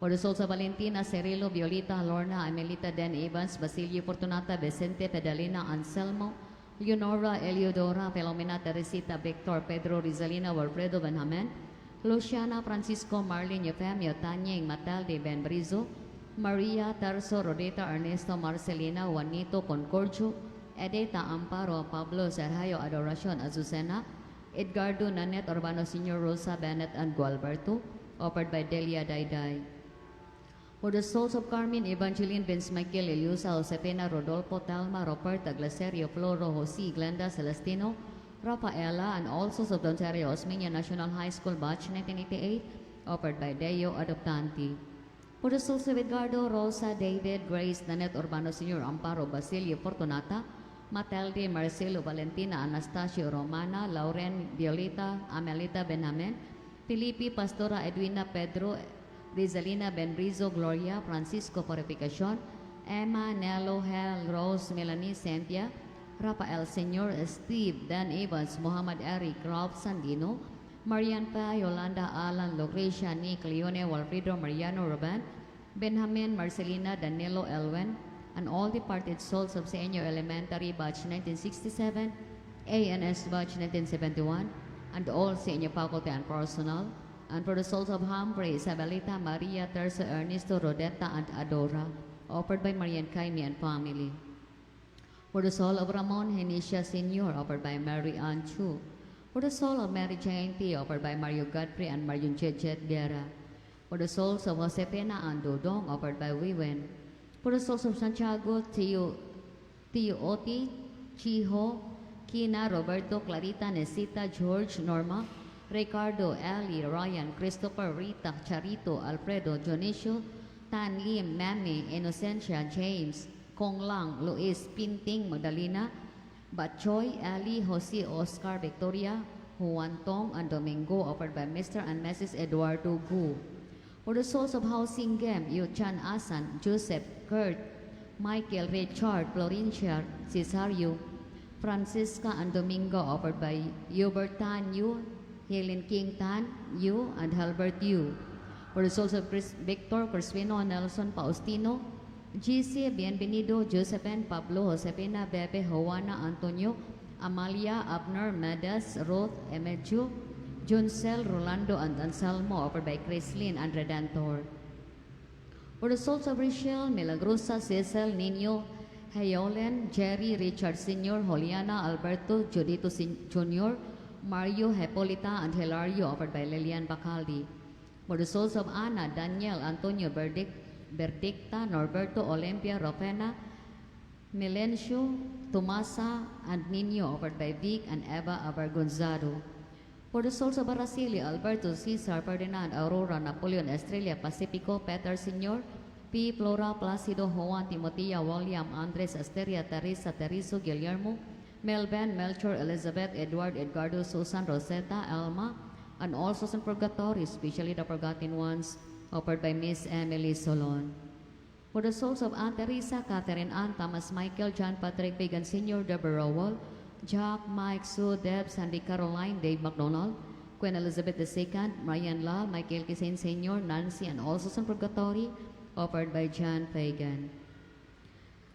For the souls of Valentina, Cirilo, Violeta, Lorna, Amelita, Dan Evans, Basilio Fortunata, Vicente, Pedalina, Anselmo, Leonora, Eliodora, Filomena, Teresita, Victor, Pedro, Rizalina, Wilfredo, Benjamin, Luciana, Francisco, Marlene, Eufemio, Tanyeng, Matalde, Ben Brizo, Maria, Tarso, Rodeta, Ernesto, Marcelina, Juanito, Concordio, Edeta, Amparo, Pablo, Sergio, Adoracion, Azucena, Edgardo, Nanette, Urbano, Senior, Rosa, Bennett, and Gualberto, offered by Delia Dayday. For the souls of Carmen, Evangeline, Vince Michael, Eliusa, Josefina, Rodolfo, Talma, Roberta, Glacerio, Floro, Jose, Glenda, Celestino, Rafaela, and all souls of Ontario Osmeña National High School Batch 1988, offered by Deo Adoptanti. For the souls of Edgardo, Rosa, David, Grace, Nanette, Urbano Sr., Amparo, Basilio, Fortunata, Matilde, Marcelo, Valentina, Anastasio, Romana, Lauren, Violeta, Amelita, Benjamin, Felipe, Pastora, Edwina, Pedro, Rizalina, Benrizo, Gloria, Francisco, Purificacion, Emma, Nello, Hel, Rose, Melanie, Cynthia, Rafael, Senyor, Steve, Dan Evans, Muhammad Eric, Ralph Sandino, Marian Pa, Yolanda, Alan, Lucrecia, Nick, Leone, Walfredo, Mariano, Ruben, Benjamin, Marcelina, Danilo, Elwen, and all departed souls of Senior Elementary Batch 1967, ANS Batch 1971, and all Senior Faculty and Personnel, and for the souls of Humphrey, Isabelita, Maria, Teresa, Ernesto, Rodetta, and Adora, offered by Marian Caime and family. For the soul of Ramon Henicia Sr., offered by Mary Ann Chu. For the soul of Mary Jane T., offered by Mario Godfrey and Marion Jejet Guerra. For the souls of Josepina and Dodong, offered by Wiwen. For the souls of Santiago, Tio Oti, Chiho, Kina, Roberto, Clarita, Nesita, George, Norma, Ricardo, Ali, Ryan, Christopher, Rita, Charito, Alfredo, Dionisio, Tan Lim, Mami, Innocencia, James, Kong Lang, Luis, Pinting, Magdalena, Batchoy, Ali, Jose, Oscar, Victoria, Juan Tong, and Domingo, offered by Mr. and Mrs. Eduardo Gu. For the souls of Housing Game, Yuchan Asan, Joseph, Kurt, Michael, Richard, Florencia, Cesario, Francisca, and Domingo, offered by Hubert Tan Yu, Helen King Tan Yu, and Halbert Yu. For the souls of Victor, Crispino, Nelson, Faustino, GC, Bienvenido, Josephine, Pablo, Josefina, Bebe, Juana, Antonio, Amalia, Abner, Medes, Ruth, Emeju, Juncel, Rolando, and Anselmo, offered by Chrislyn and Redentor. For the souls of Rachel, Milagrosa, Cecil, Nino, Hayolen, Jerry, Richard Sr., Juliana, Alberto, Judito Jr., Mario, Hepolita, and Hilario, offered by Lilian Bacaldi. For the souls of Ana, Daniel, Antonio, Berdicta, Norberto, Olympia, Rofena, Milencio, Tomasa, and Nino, offered by Vic and Eva Abargonzado. For the souls of Araceli, Alberto, Cesar, Ferdinand, Aurora, Napoleon, Estrella, Pacifico, Peter Sr., P. Flora, Placido, Juan, Timotea, William, Andres, Asteria, Teresa, Teriso, Guillermo, Melvin, Melchor, Elizabeth, Edward, Edgardo, Susan, Rosetta, Alma, and all souls in purgatory, especially the forgotten ones, offered by Miss Emily Solon. For the souls of Aunt Teresa, Catherine Ann, Thomas Michael, John Patrick Pagan Sr., Deborah Rowell, Jack, Mike, Sue, Deb, Sandy Caroline, Dave McDonald, Queen Elizabeth II, Marian Lal, Michael Kisain Sr., Nancy, and all souls in purgatory, offered by John Fagan.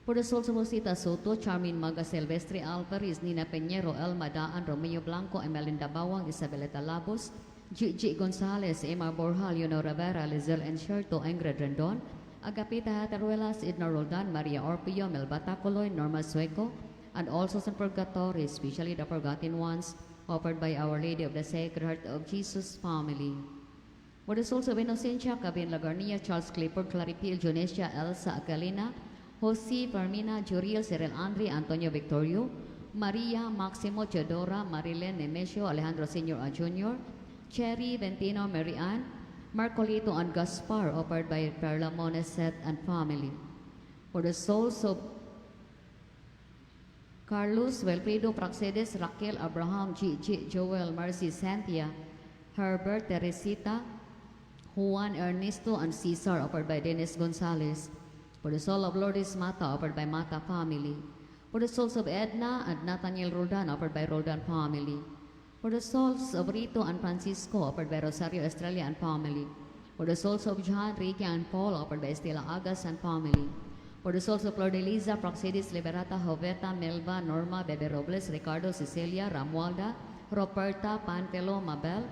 For the souls of Rosita Soto, Charmin Maga, Silvestre Alvarez, Nina Peñero, Elma Daan, Romeo Blanco, Emelinda Bawang, Isabelita Labos, Gigi Gonzalez, Emma Borja, Leonora Vera, Lizelle Encherto, Ingrid Rendon, Agapita Hateruelas, Edna Roldan, Maria Orpio, Melbata Coloy, Norma Sueco, and also in purgatory, especially the forgotten ones, offered by Our Lady of the Sacred Heart of Jesus family. For the souls of Innocencia, Cabin Lagarnia, Charles Clifford, Claripil, Jonesia, Elsa Acalina, Jose, Fermina, Juriel, Cyril Andre, Antonio Victorio, Maria, Maximo, Teodora, Marilyn, Nemesio, Alejandro Sr. A. Jr., Cherry, Ventino, Mary Ann, Marcolito, and Gaspar, offered by Perla Moneset and family. For the souls of Carlos, Wilfredo, Praxedes, Raquel, Abraham, Gigi, Joel, Mercy, Cynthia, Herbert, Teresita, Juan, Ernesto, and Cesar, offered by Dennis Gonzalez. For the soul of Lourdes Mata, offered by Mata family. For the souls of Edna and Nathaniel Roldan, offered by Roldan family. For the souls of Rito and Francisco, offered by Rosario Estrella and family. For the souls of John, Ricky, and Paul, offered by Estela Agas and family. For the souls of Lord Eliza, Proxidis, Liberata, Joveta, Melba, Norma, Bebe Robles, Ricardo, Cecilia, Ramualda, Roberta, Pantelo, Mabel,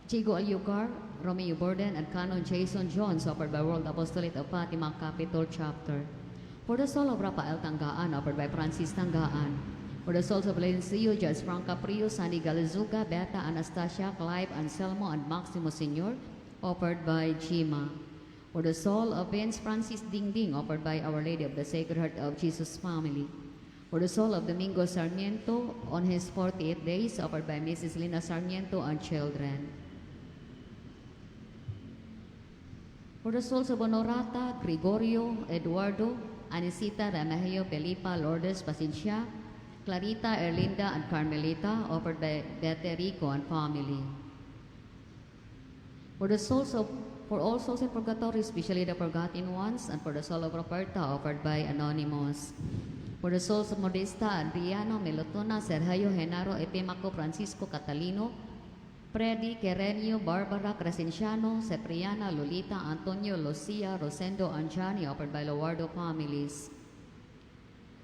Chigo Alyugar, Romeo Borden, and Canon Jason Jones, offered by World Apostolate of Fatima Capitol Chapter. For the soul of Rafael Tanggaan, offered by Francis Tanggaan. For the souls of Lencio, Judge Frank Caprio, Sandy Galizuga, Beta, Anastasia, Clive, Anselmo, and Maximo Senior, offered by Jima. For the soul of Vince Francis Dingding, offered by Our Lady of the Sacred Heart of Jesus family. For the soul of Domingo Sarmiento, on his 48th days, offered by Mrs. Lina Sarmiento and children. For the souls of Honorata, Gregorio, Eduardo, Anisita, Ramaheo, Felipa, Lourdes, Pacincia, Clarita, Erlinda, and Carmelita, offered by Bete Rico and family. For the souls of For all souls in purgatory, especially the forgotten ones, and for the soul of Roberta, offered by Anonymous. For the souls of Modesta, Adriano, Melotona, Sergio, Genaro, Epimaco, Francisco, Catalino, Freddy, Querenio, Barbara, Crescenciano, Cipriana, Lolita, Antonio, Lucia, Rosendo, and Johnny, offered by Lowardo families.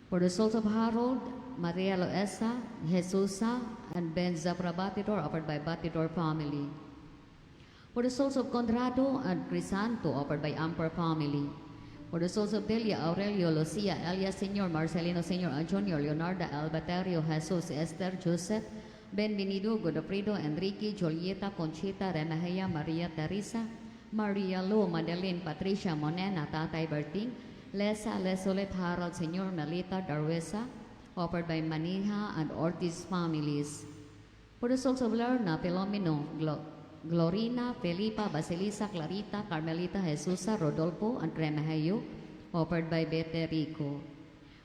For the souls of Harold, Maria Loesa, Jesusa, and Ben Zabra Batidor, offered by Batidor family. For the souls of Conrado and Crisanto, offered by Amper family. For the souls of Delia, Aurelio, Lucia, Elias Senior, Marcelino Senior, and Junior, Leonardo, Albaterio, Jesus, Esther, Joseph, Ben Benido, Godofredo, Enrique, Julieta, Conchita, Remahea, Maria Teresa, Maria Lu, Madeline, Patricia, Monena, Tatay Berting, Lesa, Lesolet, Harold, Senior, Melita, Darwesa, offered by Maniha and Ortiz families. For the souls of Lerna, Filomeno, Glorina, Felipa, Basilisa, Clarita, Carmelita, Jesusa, Rodolfo, and Remaheo, offered by Bete Rico.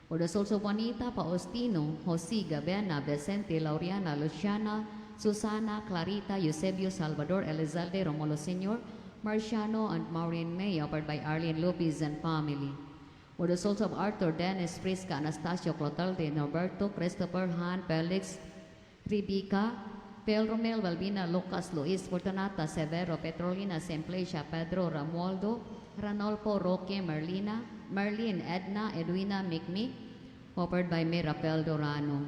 For the souls of Juanita, Faustino, Jose, Gabena, Vicente, Laureana, Luciana, Susana, Clarita, Eusebio, Salvador, Elizalde, Romulo Senior, Marciano, and Maureen May, offered by Arlene Lopez and family. For the souls of Arthur, Dennis, Prisca, Anastasio, Clotalde, Norberto, Christopher, Han, Felix, Rebecca, Pel Romel, Valbina, Lucas, Luis, Fortunata, Severo, Petrolina, Semplacia, Pedro, Ramualdo, Ranolfo, Roque, Merlin, Edna, Edwina, Mikmi, offered by Mirapel Dorano.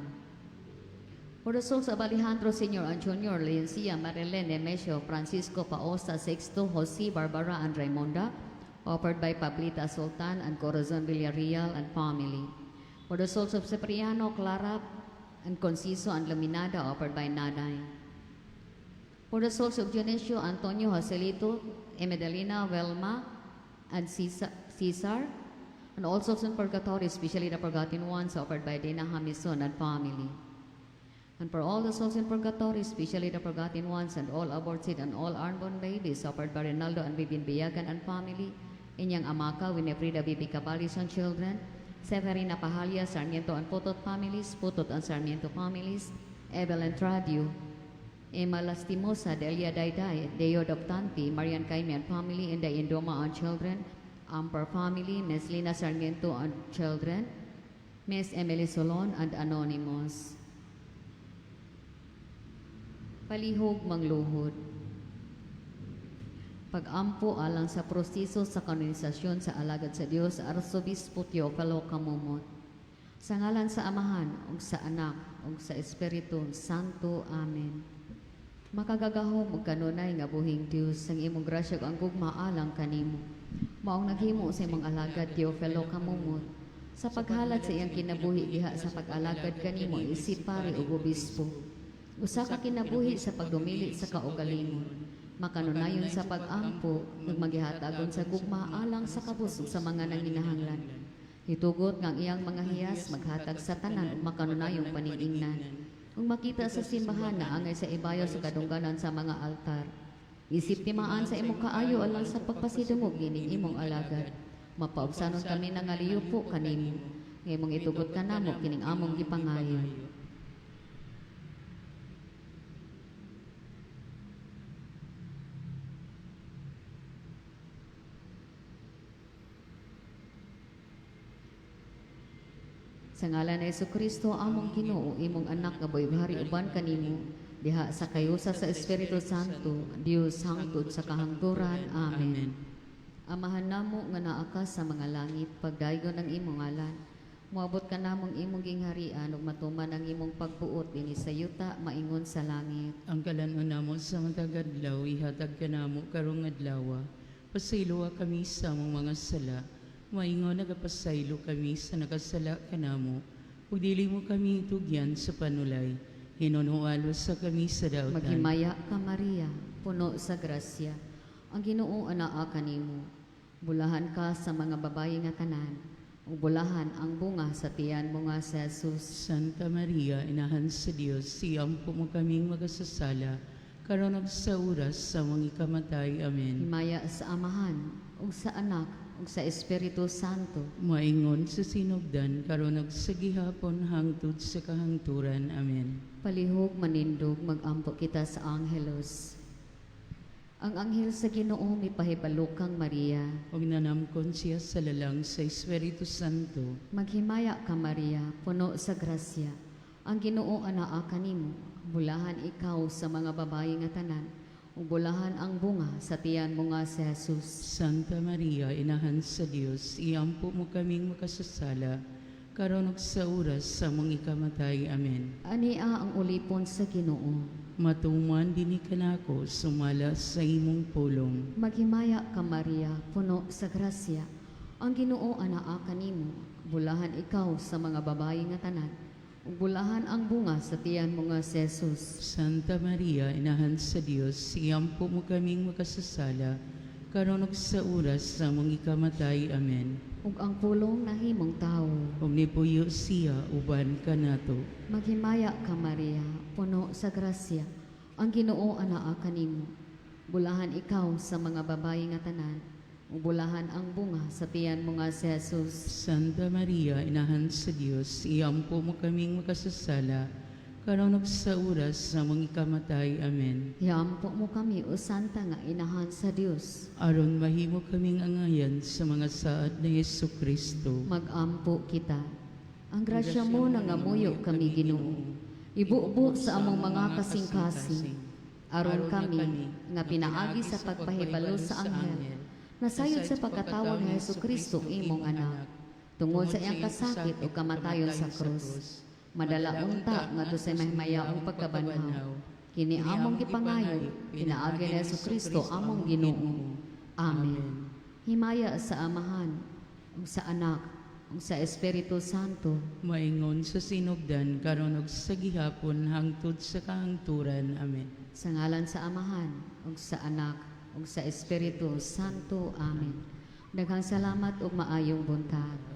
For the souls of Alejandro Senior and Junior, Lencia, Marilyn, Nemesio, Francisco, Paosa, Sexto, Jose, Barbara, and Raimonda, offered by Pablita Sultan and Corazon Villarreal and family. For the souls of Cipriano, Clara, and Conciso and Luminada, offered by Nanay. For the souls of Dionisio, Antonio, Joselito, Emedelina, Velma, and Cesar, and all souls in purgatory, especially the forgotten ones, offered by Dina Hamison and family. And for all the souls in purgatory, especially the forgotten ones, and all aborted and all unborn babies, offered by Rinaldo and Bibin Biyagan and family, Inyang Amaka, Winifrida, Bibi Cabalis and children, Severina Pahalia, Sarmiento and Putot families, Putot and Sarmiento families, Evelyn Tradio, Emma Lastimosa, Delia Dayday, Deo Doptanti, Marian Caime and family, and the Indoma and children, Amper family, Miss Lina Sarmiento and children, Miss Emily Solon and Anonymous. Palihog mangluhod. Pag-ampo alang sa proseso sa kanonisasyon sa alagad sa Dios, Arsobispo Teofilo Camumot. Sa ngalan sa Amahan, ug sa Anak, ug sa Espiritu Santo. Amen. Makagagahom ug kanunay nga buhing Dios, ang imong grasya ug ang gugma alang kanimo. Maong naghimo sa imong alagad Teofilo Camumot. Sa paghalad sa iyang kinabuhi diha sa pag-alagad kanimo, isip pare ug obispo. Usa ka kinabuhi sa pagdumili sa kaugalingon. Makanunayon sa pag-ampo, nagmagihatagon sa gugma alang sa kabusog sa mga nanginahanglan. Hitugot ng iyang mga hiyas, maghatag sa tanan ug makanunayong paningingnan. Ug makita sa simbahan na angay sa ibayo sa kadungganan sa mga altar. Isip timaan sa imong kaayo alang sa pagpasidumog gining imong alagad. Mapaubsanon kami nga liyupo kanimo. Ngayong itugot ka namo kining among gipangayon. Sa ngalan ni Jesucristo, among Ginoo, imong anak nga buhay-hari uban kanimo, diha sa kayusa sa Espiritu Santo, Dios hangtod sa kahangturan. Amen. Amahan namo nga naa ka sa mga langit, pagdaygon ang imong ngalan. Moabot ka namong imong gingharian ug matuman ang imong pagbuot dinhi sa yuta maingon sa langit. Ang kalanon namo sa matag adlaw, ihatag ka namo karong adlaw. Pasaylo kami sa among mga sala, maingon nagapasaylo kami sa nakasala ka namo. Ug dili mo kami tugyan sa panulay, hinunhualo sa kami sa dautan. Maghimaya ka Maria, puno sa grasya. Ang Ginoo anaa kanimo. Bulahan ka sa mga babayi nga tanan, ug bulahan ang bunga sa tiyan mo nga si Jesus. Santa Maria, inahan sa Dios, siyampo mo kaming magasasala, karon ug sa oras sa among ikamatay. Amen. Himaya sa Amahan, ug sa Anak, ug sa Espiritu Santo. Maingon sa sinugdan, karon ug sa gihapon hangtod sa kahangturan. Amen. Palihog manindog, magampo kita sa anghelos. Ang anghel sa Ginoo mipahibalo kang Maria. Ug nanamkon siya sa lalang sa Espiritu Santo. Maghimaya ka Maria, puno sa grasya. Ang Ginoo anaa kanimo. Bulahan ikaw sa mga babayi nga tanan, ug bulahan ang bunga sa tiyan mo nga si Jesus. Santa Maria, inahan sa Dios, iampo mo kaming makasasala, karon ug sa oras sa among ikamatay. Amen. Ania ang ulipon sa Ginoo. Matuman dinhi kanako, sumala sa imong pulong. Maghimaya ka Maria, puno sa grasya. Ang Ginoo anaa kanimo. Bulahan ikaw sa mga babayi nga tanan, ug bulahan ang bunga sa tiyan mo nga si Jesus. Santa Maria, inahan sa Dios, iampo mo kaming makasasala, karon ug sa oras sa among ikamatay. Amen. Ug ang pulong nahimong tawo. Omnipuyo siya, uban ka nato. Maghimaya ka Maria, puno sa grasya. Ang Ginoo anaa kanimo. Bulahan ikaw sa mga babayi nga tanan, ug bulahan ang bunga sa tiyan mo nga si Jesus. Santa Maria, inahan sa Dios, iampo mo kaming makasasala, karon ug sa oras sa among ikamatay. Amen. Hiampo mo kami o Santa nga inahan sa Dios. Aron mahimo kaming angayan sa mga saad ni Jesucristo. Magampo kita. Ang grasya mo nangamuyo kami Ginoo. Ibubo sa among mga kasing-kasing. Aron kami nga pinaagi sa pagpahibalo sa anghel. Nasayod sa pagkatawag ni Jesucristo imong anak. Tungod sa iyang kasakit o kamatayon sa krus. Madala unta ngadto sa mahimayaong pagkabanhaw. Kini among gipangayo, pinaagi ni Jesucristo among Ginoo. Amen. Himaya sa Amahan, ug sa Anak, ug sa Espiritu Santo. Maingon sa sinugdan, karon ug sa gihapon hangtod sa kahangturan. Amen. Sa ngalan sa Amahan, ug sa Anak, ug sa Espiritu Santo. Amen. Daghang salamat ug maayong buntag.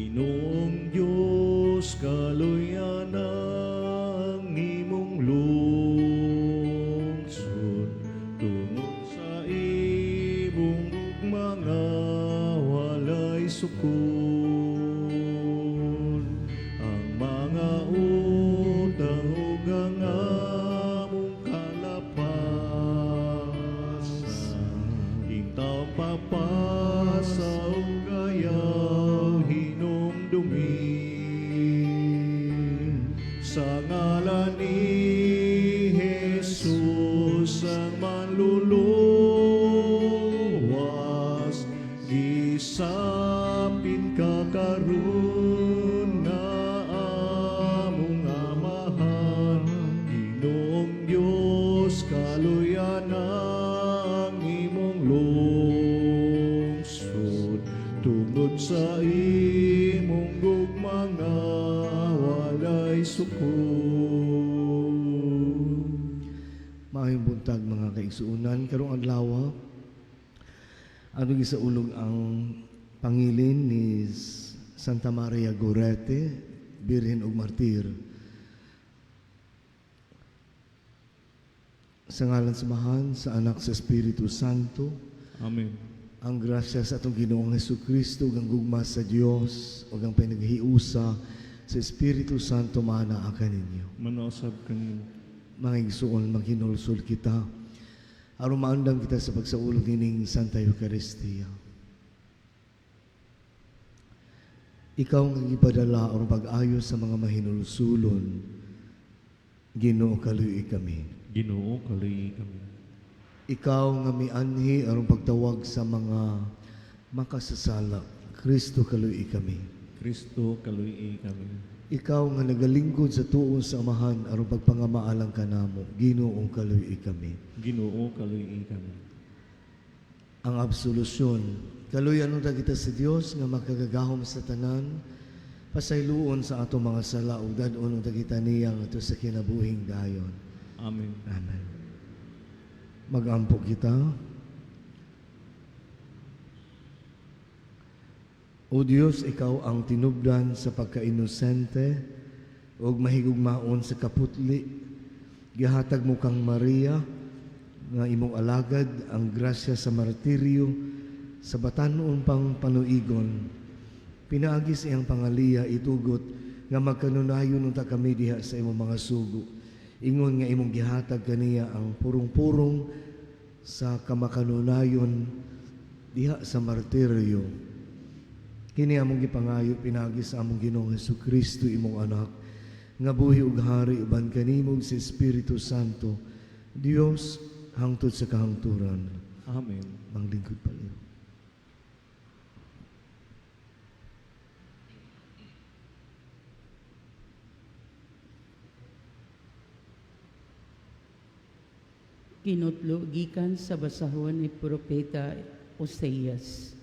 Ginoong Diyos, kaluyan ang imong lungsod, tungod sa imong mga walay sukod. Ang mga utang ug ang among kalapasan, intaw papasa ug gayaw hinumdumi. Sa ngalan ni Jesus ang manluluwas, gisapin ka karon nga among amahan. Ginoong Diyos, kaluyan ang imong lungsod, tungod sa imong gugma nga walay sukod. Maayong buntag mga kaigsuunan, karong adlaw atong gisaulog ang pangilin ni Santa Maria Gorete, Birhen ug Martir. Sa ngalan samahan sa Anak sa Espiritu Santo, Amen. ang grasya sa atong Ginoong Hesukristo, ang gugma sa Dios ug ang pinaghiusa sa Espiritu Santo mana akan ninyo. Manausab kanimo. Mga igsuon, maghinulsol kita aron maandam kita sa pagsaulog nining Santa Eucharistia. Ikaw ang ipadala aron pag-ayo sa mga mahinulsulon, Ginoo kaluy kami. Ginoo, kaluy kami. Ikaw nga mianhi aron pagtawag sa mga makasasala, Kristo kaluy kami. Kristo, kaluy kami. Ikaw nga nagalingkod sa tuon sa Amahan aron pagpangamaalang kanamo, Ginoo kaluy kami. Ginoo, kaluy kami. Ang absolusyon, kaluyan ta kita sa Dios nga makagagahom sa tanan, pasayloon sa ato mga sala ug dad-on ta kita niya ato sa kinabuhing dayon. Amen. Amen. Magampo kita. O Diyos, ikaw ang tinubdan sa pagka-inosente ug mahigugmaon sa kaputli. Gihatag mo kang Maria nga imong alagad ang grasya sa martiryo sa batan-on pang panuigon. Pinaagi sa iyang pangaliya itugot nga magkanunayon unta kami diha sa imong mga sugo. Ingon nga imong gihatag kaniya ang purong-purong sa kamakanunayon diha sa martiryo. Kini among gipangayo pinagi sa among Ginoong Hesukristo imong anak, nga buhi ug hari uban kanimo sa Espiritu Santo, Dios hangtod sa kahangturan. Amen. Manglingkod paliw. Kinutlo gikan sa basahon ni Propeta Oseas.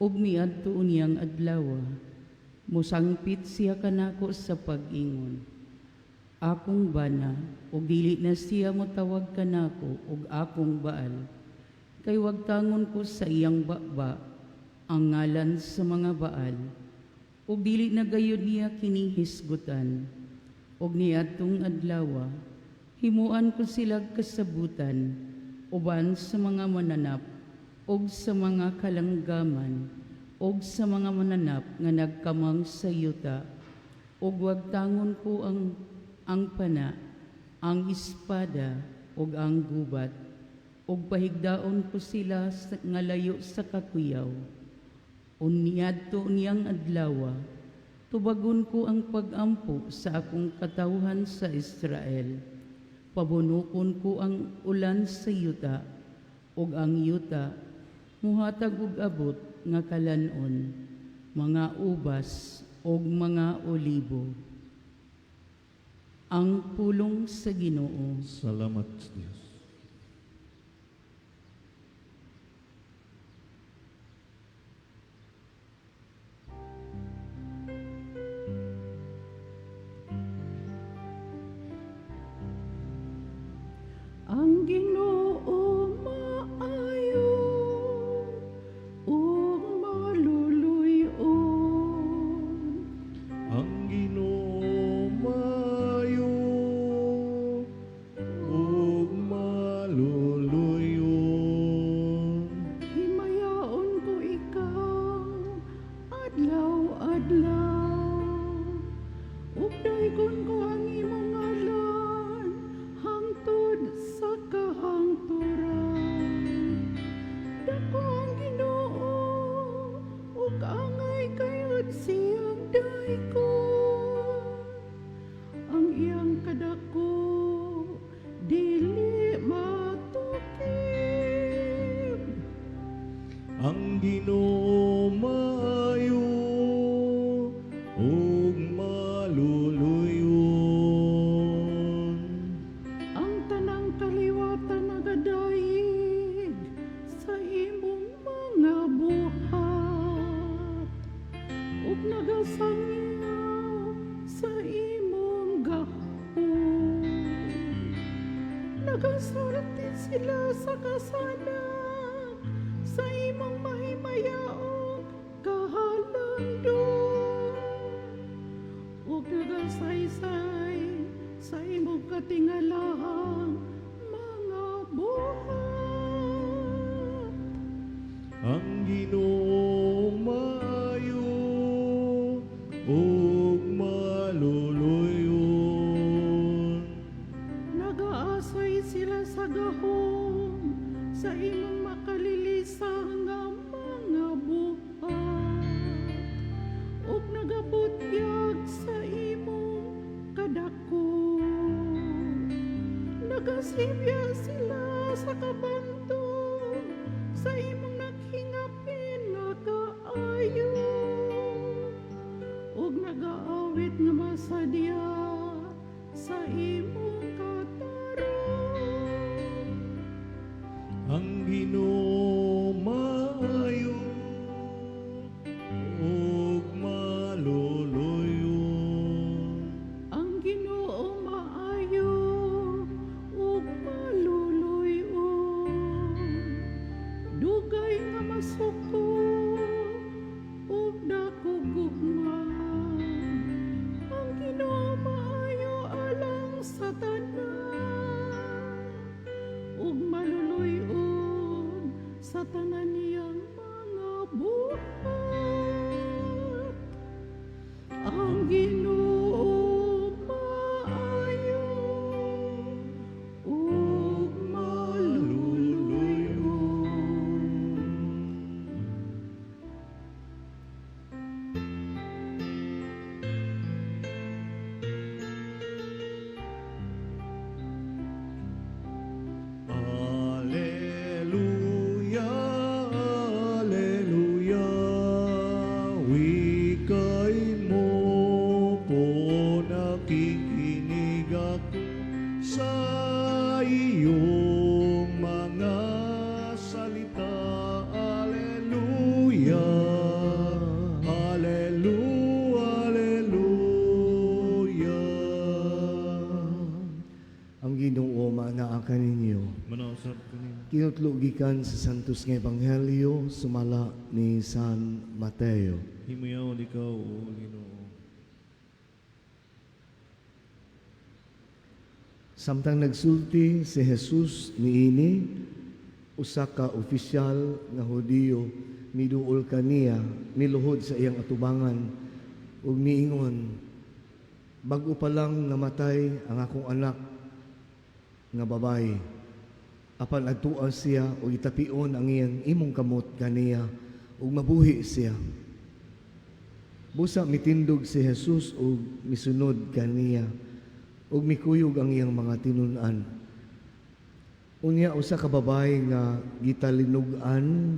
Ug miadto uniyang adlaw, musangpit siya kanako sa pag-ingon. Akong bana, ug dili na siya motawag kanako ug akong baal. Kay wagtangon ko sa iyang baba ang ngalan sa mga baal, ug dili na gayud niya kini hisgutan. Ug niadtong adlaw, himuan ko sila kasabutan, uban sa mga mananap, og sa mga kalanggaman, og sa mga mananap nga nagkamang sa yuta, og wagtangon ko ang pana, ang espada, og ang gubat, og pahigdaon ko sila nga layo sa kakuyaw. Unyadto niyang adlaw, tubagon ko ang pag-ampo sa akong katawhan sa Israel. Pabunukon ko ang ulan sa yuta, og ang yuta muhatag og abot nga kalanon, mga ubas og mga olibo. Ang pulong sa Ginoo. Salamat sa Diyos. Ang Ginoo maayo ug maluluy-on. Daygon ko ang imong ngalan, hangtod sa kahangturan. Dako ang Ginoo, ug angay kayod siyang daygon. Ang iyang kadako, dili matukib. Ang Ginoo maayo ug maluluyon. Ang tanang kaliwatan nagadayeg sa imong mga buhat, ug nagasangyaw sa imong gahom. Nagasulti sila sa kasanak, sa imong mahimayaong kahalangdon, ug nagasaysay sa imong katingalahang mga buhat. Ang Ginoo maayo ug maluluyon. Nagaasay sila sa gahom, sa imong makalilisang nga mga buhat, ug nagabutyag sa imong kadako. Nagasibya sila sa kabantong, sa imong naghingapin nga kaayo, ug nagaawit nga masadya sa imong katarong. Ang Ginoo maayo ug maluluyon. Ang Ginoo maayo ug maluluyon. Dugay nga masuko ug dakong gugma. Ang Ginoo maayo alang sa tanan, ug maluluyon sa tanan niyang mga buhat. Ang Ginoo maayo ug maluluyon. Alleluia, alleluia, wikay mo ko nakikinig ako sa iyong mga salita. Alleluia, alleluia, alleluia. Ang Ginoo manaa kaninyo. Manausap ko niyo. Kinutlugikan sa Santos nga Ebanghelyo sumala ni San Mateo. Himayaw ikaw, O Ginoo. Samtang nagsulti si Jesus niini, usa ka opisyal nga Hudiyo miduol kaniya miluhod sa iyang atubangan ug niingon, bag-o pa lang namatay ang akong anak nga babae. Apan adtuan siya o itapion ang iyang imong kamot kaniya ug mabuhi siya. Busa mitindog si Jesus ug misunod kaniya ug mikuyog ang iyang mga tinun-an. Unya usa ka babae nga gitalinugan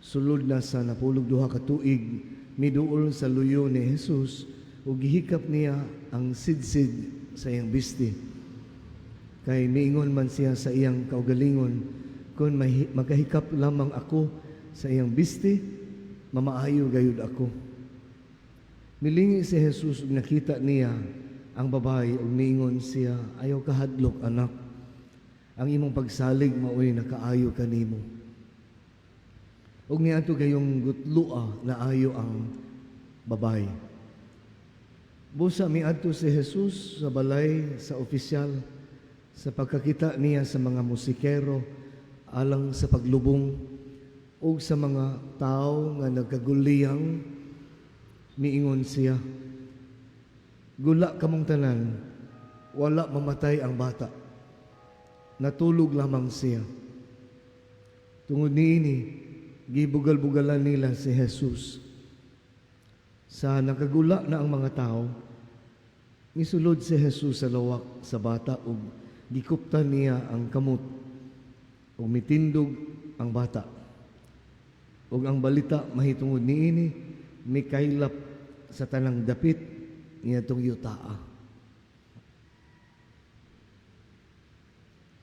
sulod na sa napulog duha ka tuig miduol sa luyo ni Jesus ug gihikap niya ang sidsid sa iyang bisti. Kay miingon man siya sa iyang kaugalingon, kung magahikap lamang ako sa iyang bisti, mamaayo gayud ako. Milingi si Jesus ug nakita niya ang babae ug miingon siya, ayaw kahadlok anak. Ang imong pagsalig maoy nakaayo kanimo. Ug niadto gayong gutlua na ayo ang babae. Busa miadto si Jesus sa balay sa opisyal sa pagkakita niya sa mga musikero alang sa paglubong ug sa mga tao nga nagkaguliyang miingon siya, Gula kamong tanan, wala mamatay ang bata. Natulog lamang siya. Tungod niini, gibugal-bugalan nila si Jesus. Sa nakagula na ang mga tao, misulod si Jesus sa lawak sa bata ug gikuptan niya ang kamot ug mitindog ang bata. Ug ang balita mahitungod niini mikaylap sa tanang dapit niadtong yutaa.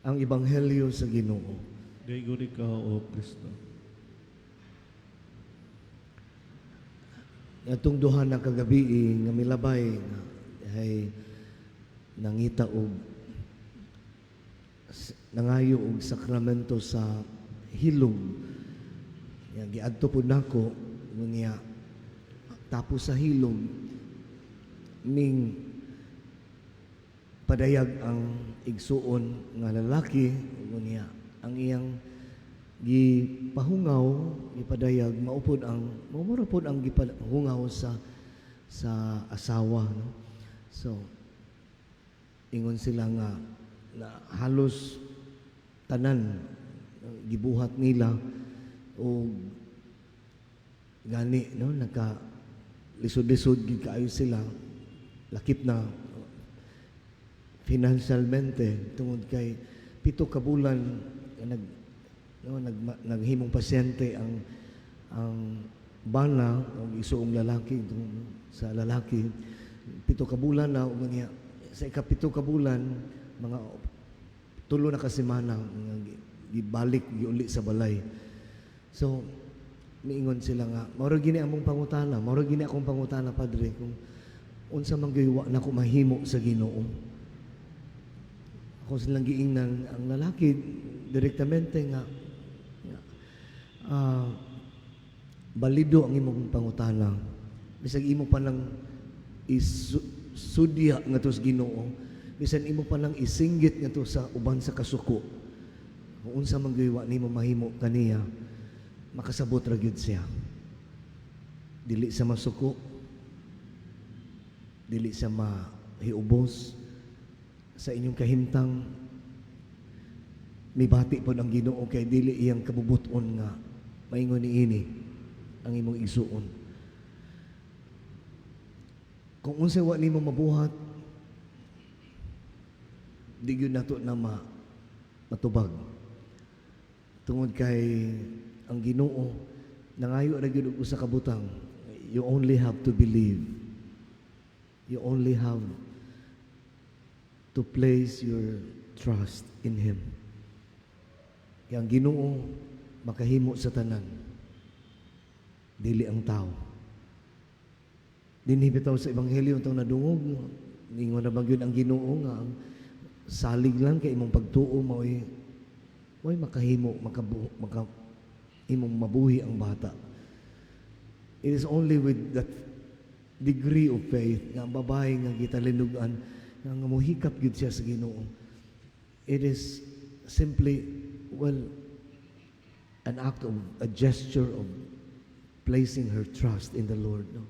Ang ebanghelyo sa Ginoo. Daigon ikaw, O Kristo. Atong duha na kagabi nga milabay nga ay nangita og nangayo og sakramento sa hilog. Nga giadto pud nako niya tapos sa hilog ning padayag ang igsuon nga lalaki niya ang iyang gipahungaw gipadayag maupod ang mamurapod ang gipahungaw sa asawa, no? So ingon sila nga na halos tanan gibuhat nila o gani, no, nagka lisod-lisod gid kaayo sila, lakip na financialmente tungod kay 7 ka bulan naghimong pasyente ang bana o isuong lalaki sa lalaki 7 ka bulan na ug niya sa ika-7 ka bulan mga 3 na ka semana gibalik giuli sa balay. So niingon sila nga mao gini among pangutana, mao gini akong pangutana, Padre, kung unsa man gyud na ko mahimo sa Ginoo. Ako silang giingnan ang lalaki direktamente nga balido ang imong pangutana. Bisag imo pa nang isudya nga to sa Ginoo, bisan imo pa nang isinggit nga to sa uban sa kasuko. Kung unsa man gyud nimo mahimo kaniya, makasabot ra gyud siya. Dili sa masuko, dili sa mahiubos sa inyong kahimtang. Mibati po ang Ginoo kay dili iyang kabubuton nga maingon niini ang imong igsuon. Kung unsa wa nimo mabuhat, di gyud nato na matubag. Tungod kay ang Ginoo nangayo ra gyud og usa ka butang. You only have to believe. You only have to place your trust in Him. Kaya ang Ginoo makahimo sa tanan, dili ang tao. Dinhi bitaw sa ebanghelyo itong nadungog, ningon na bagyod ang Ginoo nga ang salig lang kay imong pagtuo mo'y makahimo, imong mabuhi ang bata. It is only with that degree of faith nga ang babae nga gitalinugan nga muhikap gyud siya sa Ginoo. It is simply, an act of a gesture of placing her trust in the Lord. No?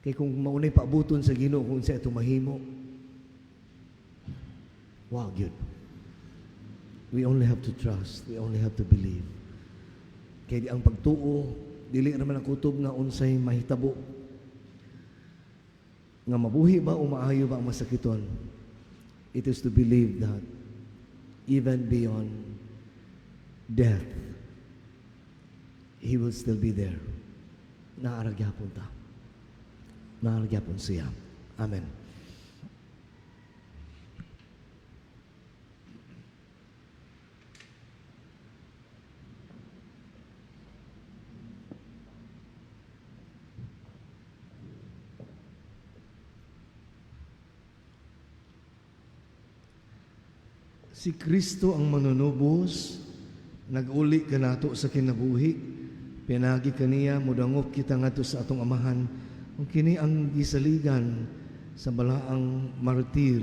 Kay kung maunay paabuton sa Ginoo kung siya ito mahimo, wow, gyud. We only have to trust. We only have to believe. Kay ang pagtuo, dili naman ang kutob nga unsay mahitabo nga mabuhi ba o maayo ba ang masakiton. It is to believe that even beyond death, He will still be there. Naaragyapon ta. Naaragyapon siya. Amen. Si Kristo ang manunubos, nag-uli ka nato sa kinabuhi, pinagi kaniya, mudangop kita ngadto sa atong amahan, kung kini ang gisaligan sa balaang martir,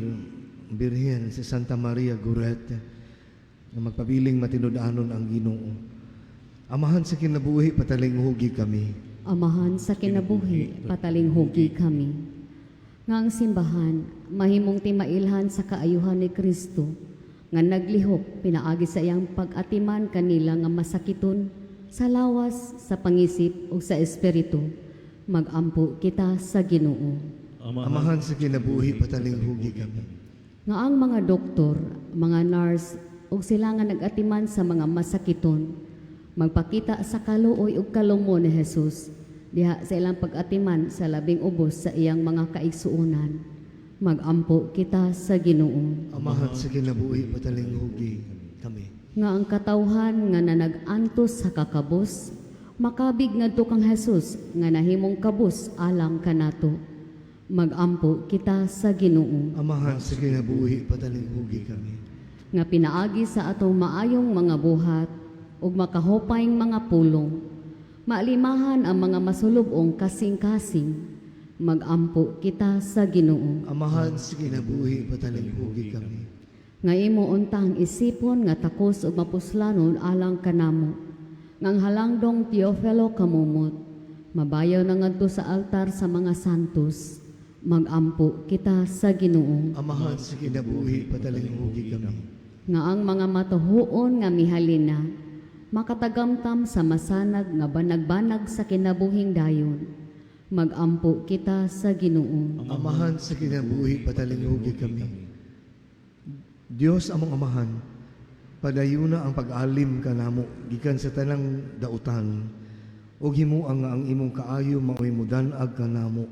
Birhen, si Santa Maria Gorete, na magpabiling matinud-anon ang Ginoo. Amahan sa kinabuhi, pataling hugi kami. Amahan sa kinabuhi, patalinghugi kami. Nga ang simbahan, mahimong timailhan sa kaayuhan ni Kristo, nga naglihok pinaagi sa iyang pag-atiman kanila nga masakiton sa lawas, sa pangisip o sa espiritu. Magampo kita sa Ginoo. Amahan sa kinabuhi patalinghugi kami. Nga ang mga doktor, mga nurse, o sila nga nag-atiman sa mga masakiton, magpakita sa kaluoy ug kalumon ni Jesus, diha sa ilang pag-atiman sa labing ubos sa iyang mga kaigsuonan. Magampo kita sa Ginoo. Amahan sa kinabuhi patalinghugi kami. Nga ang katawhan nga nanag-antos sa kakabos, makabig ngadto kang Jesus nga nahimong kabos alang kanato. Magampo kita sa Ginoo. Amahan sa kinabuhi patalinghugi kami. Nga pinaagi sa atong maayong mga buhat ug makahupayng mga pulong, maalimahan ang mga masulubong kasing-kasing. Magampo kita sa Ginoo. Amahan sa kinabuhi patalinghugi kami. Nga imo untang isipon nga takos ug mapuslanon alang kanamo. Ngang halangdong Teofilo kamumot, mabayaw na ngadto sa altar sa mga santos. Magampo kita sa Ginoo. Amahan sa kinabuhi patalinghugi kami. Nga ang mga matuhuon nga mihalina, makatagamtam sa masanag nga banag-banag sa kinabuhing dayon. Magampo kita sa Ginoo. Amahan sa kinabuhi patalinghugi kami. Dios among amahan, padayuna ang pag-alim kanamo gikan sa tanang dautan, ug himuang nga ang imong kaayo maoy mudan-ag kanamo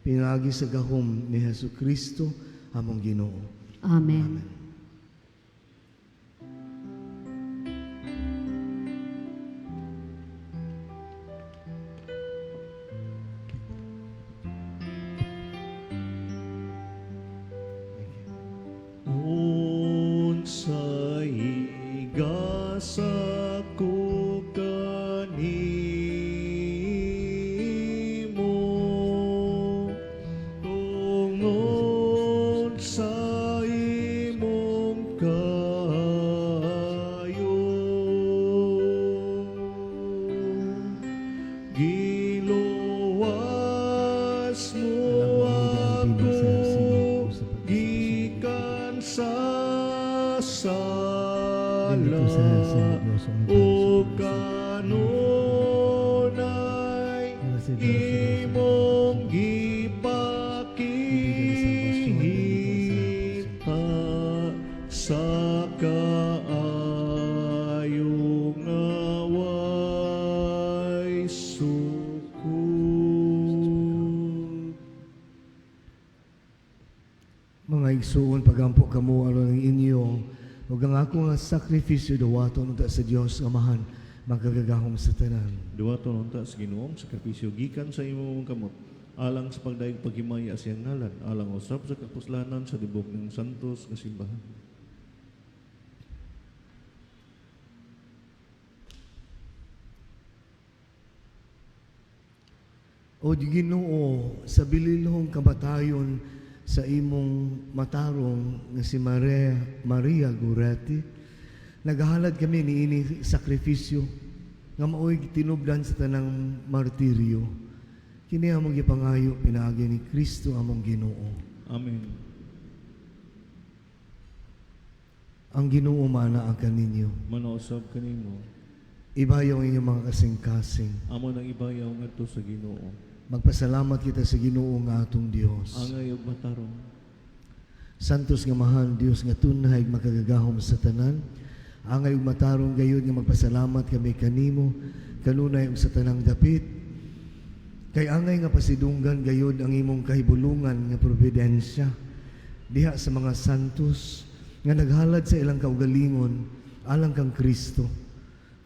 pinagi sa gahom ni Hesukristo among Ginoo. Amen. Unsay igasa ko kanimo, tungod sa imong kayo. Giluwas mo ako gikan sa sala o kanunay imong gipakita sa kaayong away sukod. Mga igsuon pagampo kamo aron ang inyo ug ang ako nga sakripisyo dawaton unta sa Dios nga amahan magkagagahom sa tanan. Duwaton unta sa Ginoong sakripisyo gikan sa imong kamot alang sa pagdaig paghimaya sa iyang ngalan, alang usab sa kapuslanan sa dibok ng santos nga simbahan. O di Ginoo, sa bilinhong kamatayon sa imong matarong nga si Maria Goretti, naghahalad kami ni ini sakripisyo nga maoy tinubdan sa tanang martiryo. Kini among gipangayo pinaagi ni Kristo among Ginoo. Amen. Ang Ginoo mana ang kaninyo. Manausab kanimo, Ibayaw ang inyong mga kasing-kasing. amo nang ibayaw ngadto sa Ginoo. Magpasalamat kita sa Ginoo nga atong Dios. Angay ug matarong. Santos nga mahal Dios nga tunay makagagahom sa tanan. Angay ug matarong gayud nga magpasalamat kami kanimo kanunay ug sa tanang dapit. Kay angay nga pasidunggan gayud ang imong kahibulungan nga providensya diha sa mga santos nga naghalad sa ilang kaugalingon alang kang Kristo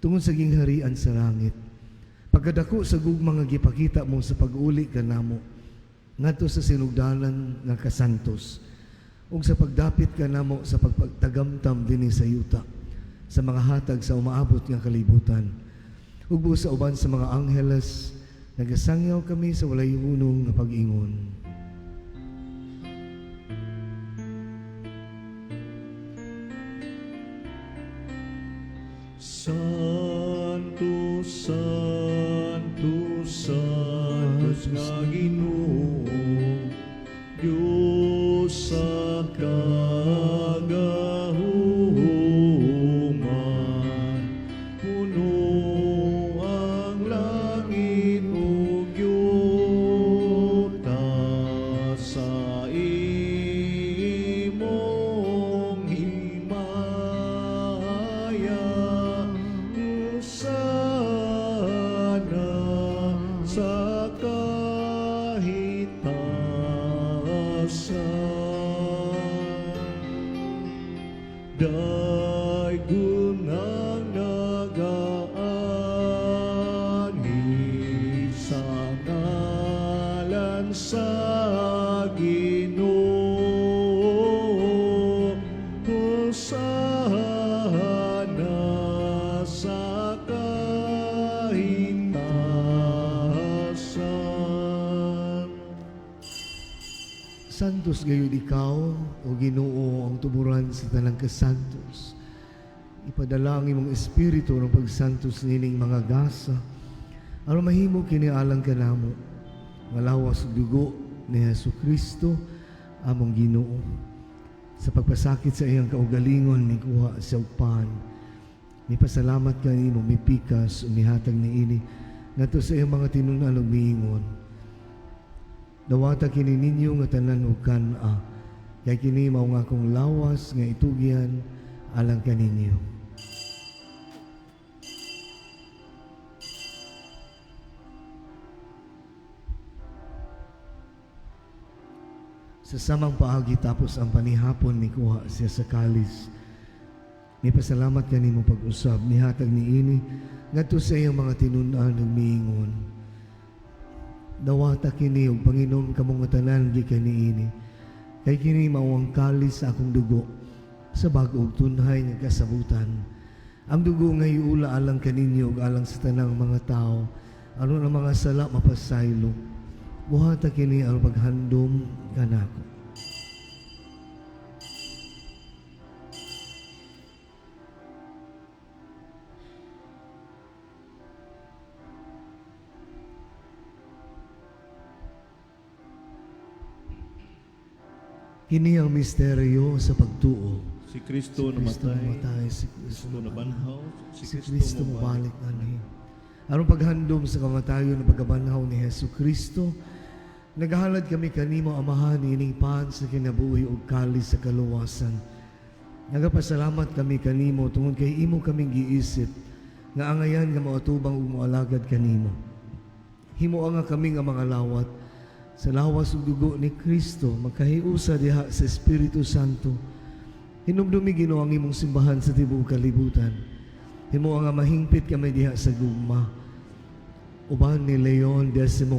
tungod sa gingharian sa langit. Pagkadako sa gugma nga gipakita mo sa pag-uli kanamo ngadto sa sinugdanan nga kasantos ug sa pagdapit kanamo sa pagpagtagamtam dinhi sa yuta sa mga hatag sa umaabot nga kalibutan ug busa uban sa mga angheles nagasangyaw kami sa walay hunong nga pag-ingon. Santo, Santo, Santos nga Ginoo, sa kagahuman, puno ang langit ug yuta sa imong himaya. Sana sa kahitasan, daygon ang nagaani sa ngalan sa Ginoo. Hosana sa kahitasan. Santos gayud ikaw, o Ginoo, ang tuburan sa tanang kasantos. Ipadala ang imong espiritu ng pagsantos nining mga gasa, aron mahimo kini alang kanamo, nga lawas ug dugo ni Hesukristo among Ginoo. Sa pagpasakit sa iyang kaugalingon ni kuha sa upan, mipasalamat kanimo, mipikas ug mihatag niini ngadto sa iyang mga tinunan ug miingon. Dawata kini ninyo nga tanan ug kan-a, kay kini mao nga akong lawas nga itugyan alang kaninyo. Sa samang paagi tapos ang panihapon ni kuha siya sa kalis. May pasalamat kanimo pag-usab nihatag niini ngadto sa iyang mga tinunan ug miingon. Dawata kini og Panginoon kamong nga tanan gikan niini. Kay kini mao ang kalis sa akong dugo sa bag-o ug tunhay nga kasabutan. Ang dugo nga iula alang kaninyo ug alang sa tanang mga tao aron ang mga sala mapasaylo. Buhata kini aron paghandom kanako. Kini ang misteryo sa pagtuo. Si Kristo Kristo namatay, namatay, si Kristo Kristo nabanhaw, si Kristo mabalik ani. Aron paghandom sa kamatayon na pagkabanhaw ni Hesus Kristo, nagahalad kami kanimo Amahan ining pan sa kinabuhi ug kalis sa kaluwasan. Nagapasalamat kami kanimo tungod kay imo kaming giisip nga angayan nga maatubang ug moalagad kanimo. Himo nga kami nga mga lawat sa lawas ug dugo ni Kristo makahiusa diha sa Espiritu Santo. Hinumdumi Ginoo ang imong simbahan sa tibuok kalibutan. Himo nga mahingpit kami diha sa gugma. Uban ni Leon XIV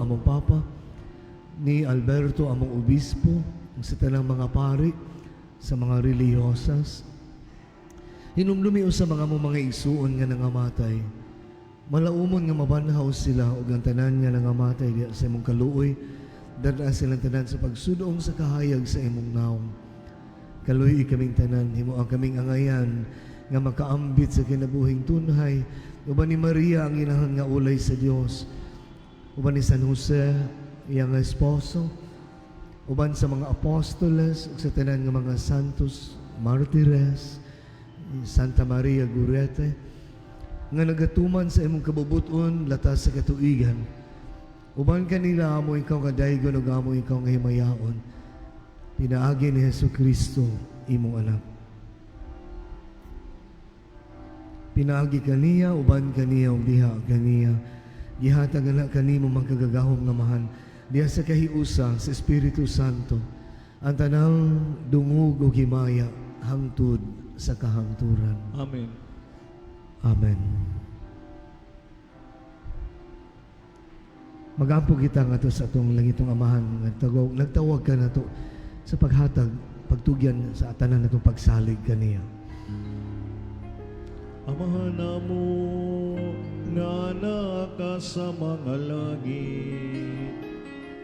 among papa, ni Alberto among obispo, sa tanang mga pari, sa mga relihiyosas. Hinumdumi sa mga mga igsuon nga nangamatay. Malaumon nga mabanhaw sila ug ang tanan nga nangamatay diha sa imong kaluoy, dara silang tanan sa pagsudong sa kahayag sa imong naong. Kaluoy kaming tanan, himo ang kaming angayan nga makaambit sa kinabuhing tunhay, uban ni Maria ang inahan nga ulay sa Dios, uban ni San Jose iyang esposo, uban sa mga apostoles ug sa tanan nga mga santos, martires, Santa Maria Gorete, nga nagatuman sa imong kabubuton latas sa katuigan. Uban kanila amo ikaw nga daygon ug amo ikaw nga himayaon. Pinaagi ni Hesukristo imong anak. Pinaagi kaniya, uban kaniya ug diha kaniya. Gihatag na kanimo magkagagahom nga mahan diha sa kahiusa sa Espiritu Santo. Ang tanang dungog ug himaya hangtod sa kahangturan. Amen. Amen. Magampo kita nga to sa atong langitong Amahan. Nagtawag ka na to sa paghatag, pagtugyan sa atanan na itong pagsalig kaniya. Amahan namo nga naka sa mga langit,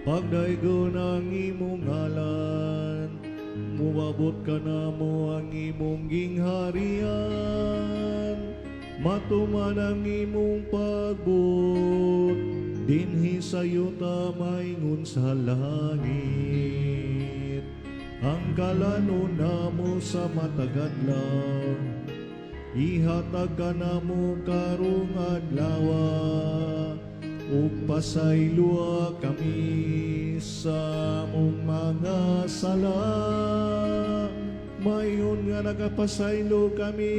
pagdaygon ang imong ngalan, muabot ka namo ang imong gingharian, matuman ang imong pagbut, dinhi sa yuta maingon sa langit. kalano namo sa matagadlaw. Ihatag ka namo karong adlaw, ug pasaylua kami sa among mga sala. Mayon nga nagapasaylo kami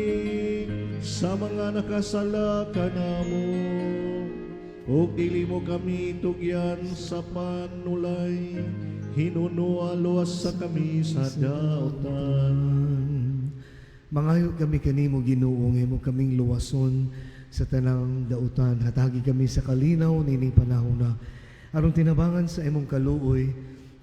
sa mga nakasala kanamo, ug dili mo kami tugyan sa panulay, hinuno aluwas sa kami sa dautan. Mangayo kami kanimo Ginoo, nga mo kaming luwason sa tanang dautan. Hatagi kami sa kalinaw nining panahon na aron tinabangan sa imong kaluoy.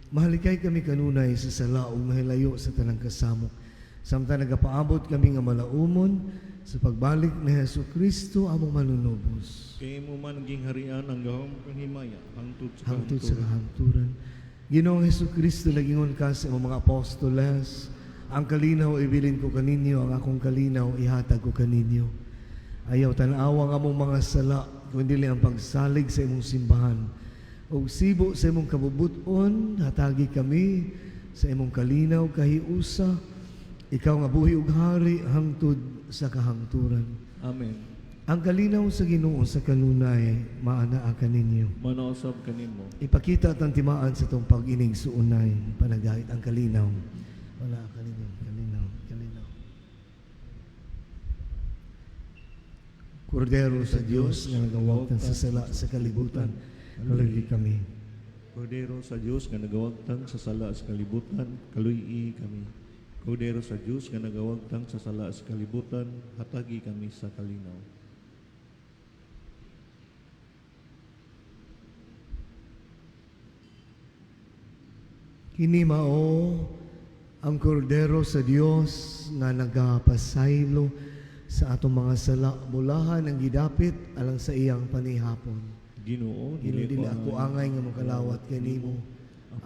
Mahalikay kami kanunay sa sala ug mahilayo sa tanang kasamok. Samtang nagapaabot kami nga malaumon sa pagbalik ni Jesucristo among manunubos. Kay mo man naging harian ang gahom panghimaya hangtod sa Hangtod sa kahangturan. kahangturan. Ginoong Jesucristo, nagingon ka sa imong mga apostoles, ang kalinaw ibilin ko kaninyo, ang akong kalinaw ihatag ko kaninyo. Ayaw tanawa nga mong mga sala, kundi ang pagsalig sa imong simbahan. O sibo sa imong kabubuton, hatagi kami sa imong kalinaw kahiusa. Ikaw nga buhi ug hari hangtod sa kahangturan. Amen. Ang kalinaw sa Ginoo sa kanunay, maanaa kaninyo. Manausab kanimo. Ipakita at ang timaan sa itong pag-inig suunay, panagahit ang kalinaw. Wala, kalinaw, kalinaw, kalinaw. Kordero sa Diyos nga nagawagtan sa sala sa kalibutan, kalagi kami. Kordero sa Diyos nga nagawagtang sa sala sa kalibutan, kaluy kami. Kordero sa Diyos nga nagawagtang sa sala sa kalibutan, hatagi kami sa kalinaw. Kini mao ang kordero sa Dios nga nagapasaylo sa atong mga sala, bulahan ang gidapit alang sa iyang panihapon. Ginoo, Dili ako angay nga makalawat kanimo,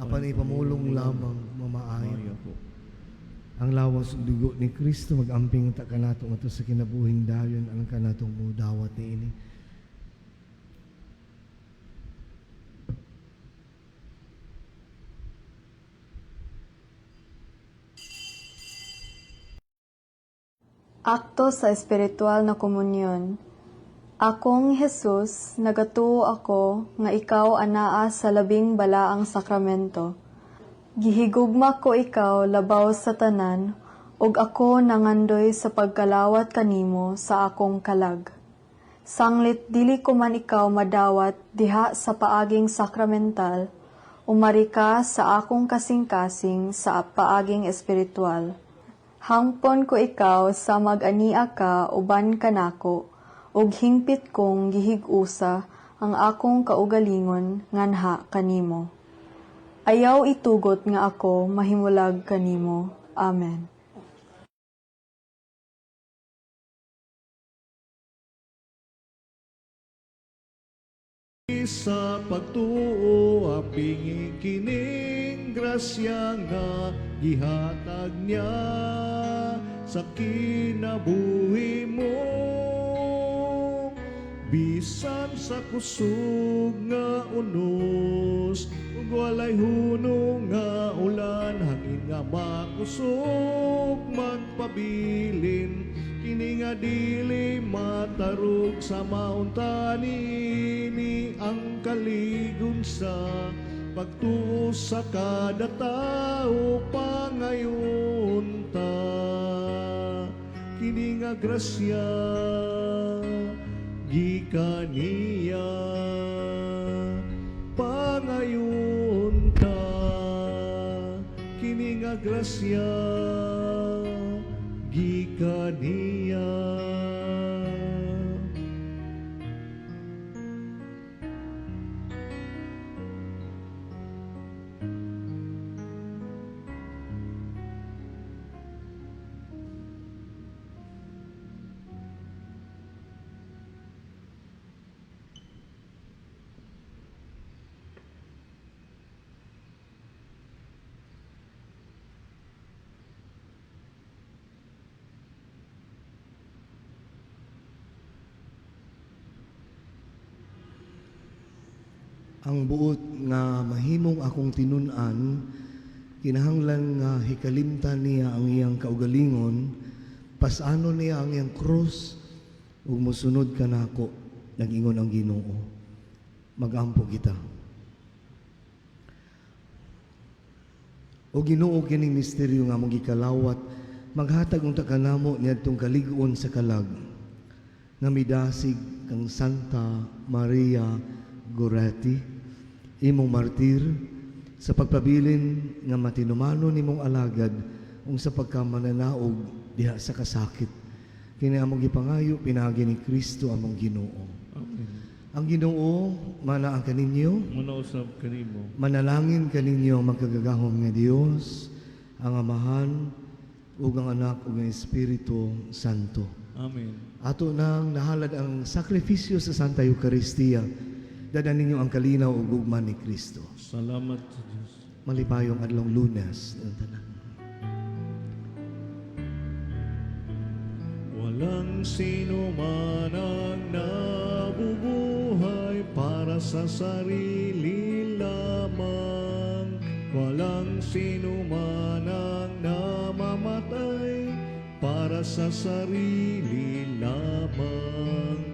apan ipamulong lamang mamaayo. Maya po. Ang lawas ug dugo ni Kristo magamping ta kanato ato sa kinabuhing dayon ang kanatong mudawat niini. Akto sa espiritual na komunyon. Akong Jesus, nagatuo ako nga ikaw anaa sa labing balaang sakramento. Gihigugma ko ikaw labaw sa tanan, ug ako nangandoy sa pagkalawat kanimo sa akong kalag. Sanglit dili ko man ikaw madawat diha sa paaging sakramental, umari ka sa akong kasing-kasing sa paaging espiritual. Hangpon ko ikaw sa mag-ania ka uban kanako, ug hingpit kong gihig-usa ang akong kaugalingon nganha kanimo. Ayaw itugot nga ako mahimulag kanimo. Amen. Sa pagtuo aping kining grasya nga gihatag niya sa kinabuhi mo, bisan sa kusog nga unos ug walay hunong nga ulan, hangin nga makusog magpabilin, kini nga dili matarog sa mauntani ni ang kaligon sa pagtuo sa kada tao pangayon ta. Kini nga grasya gikan niya pangayon ta. Kini nga grasya gikan niya. Ang buot nga mahimong akong tinun-an kinahanglan nga hikalimtan niya ang iyang kaugalingon, pasano niya ang iyang krus, ug mosunod ka nako, nag-ingon ang Ginoo. Magampo kita. O Ginoo kining misteryo nga mong gikalawat, maghatag unta kanamo niadtong kalig-on sa kalag, nga midasig kang Santa Maria Goretti, imong martir, sa pagpabilin nga matinumano nimong alagad ung sa pagkamananaog diha sa kasakit. Kini among gipangayo pinagi ni Kristo among Ginoo. Amen. Ang Ginoo manaan kaninyo, Manausap kanimo. manalangin kaninyo ang magkagagahom nga Dios, ang Amahan, ug ang Anak ug ang Espiritu Santo. Amen. Ato nang nahalad ang sakripisyo sa Santa Eucharistia, dadan ninyo ang kalinaw ug ugma ni Kristo. Salamat sa Diyos. Malipayong adlong Lunes. Ang tanan. Walang sino man ang nabubuhay para sa sarili lamang. Walang sino man ang namamatay para sa sarili lamang.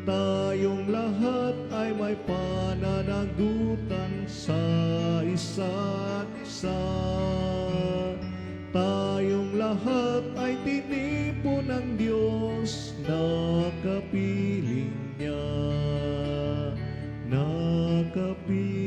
Tayong lahat ay may pananagutan sa isa't isa. Tayong lahat ay tinipo ng Diyos na kapiling niya. Na kapiling